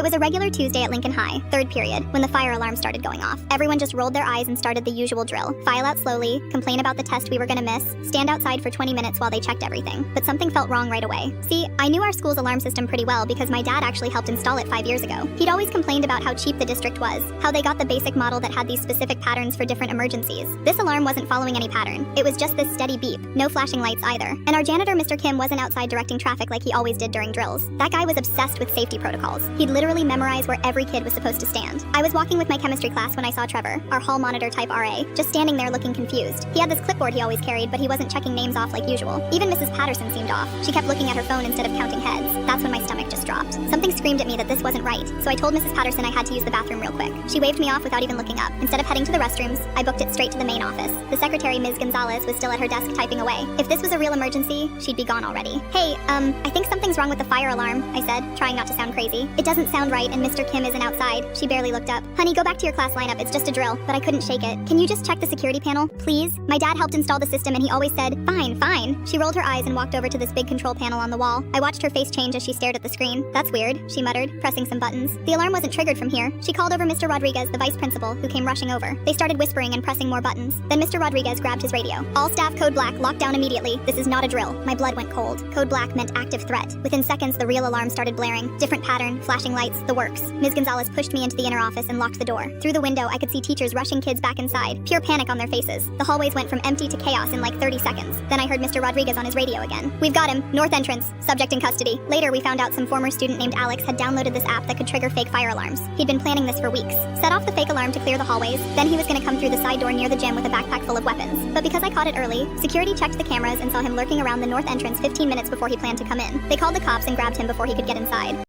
was a regular Tuesday at Lincoln High, third period, when the fire alarm started going off. Everyone just rolled their eyes and started the usual drill. File out slowly, complain about the test we were gonna miss, stand outside for 20 minutes while they checked everything. But something felt wrong right away. See, I knew our school's alarm system pretty well because my dad actually helped install it 5 years ago. He'd always complained about how cheap the district was, how they got the basic model that had these specific patterns for different emergencies. This alarm wasn't following any pattern. It was just this steady beep, no flashing lights either. And our janitor, Mr. Kim, wasn't outside directing traffic like he always did during drills. That guy was obsessed with safety protocols. He'd literally memorize where every kid was supposed to stand. I was walking with my chemistry class when I saw Trevor, our hall monitor type RA, just standing there looking confused. He had this clipboard he always carried, but he wasn't checking names off like usual. Even Mrs. Patterson seemed off. She kept looking at her phone instead of counting heads. That's when my stomach just dropped. Something screamed at me that this wasn't right, so I told Mrs. Patterson I had to use the bathroom real quick. She waved me off without even looking up. Instead of heading to the restrooms, I booked it straight to the main office. The secretary, Ms. Gonzalez, was still at her desk typing away. If this was a real emergency, she'd be gone already. Hey, I think something's wrong with the fire alarm, I said, trying not to sound crazy. It doesn't sound right, and Mr. Kim isn't outside. She barely looked up. Honey, go back to your class lineup. It's just a drill, but I couldn't shake it. Can you just check the security panel, please? My dad helped install the system, and he always said, fine, fine. She rolled her eyes and walked over to this big control panel on the wall. I watched her face change as she stared at the screen. That's weird, she muttered, pressing some buttons. The alarm wasn't triggered from here. She called over Mr. Rodriguez, the vice principal, who came rushing over. They started whispering and pressing more buttons. Then Mr. Rodriguez grabbed his radio. All staff, code black, locked down immediately. This is not a drill. My blood went cold. Code black meant active threat. Within seconds, the real alarm started blaring. Different pattern, flashing lights, the works. Ms. Gonzalez pushed me into the inner office and locked the door. Through the window, I could see teachers rushing kids back inside. Pure panic on their faces. The hallways went from empty to chaos in like 30 seconds. Then I heard Mr. Rodriguez on his radio again. We've got him. North entrance. Subject in custody. Later, we found out some former student named Alex had downloaded this app that could trigger fake fire alarms. He'd been planning this for weeks. Set off the fake alarm to clear the hallways. Then he was going to come through the side door near the gym with a backpack full of weapons. But because I caught it early, security checked the cameras and saw him lurking around the north entrance 15 minutes before he planned to come in. They called the cops and grabbed him before he could get inside.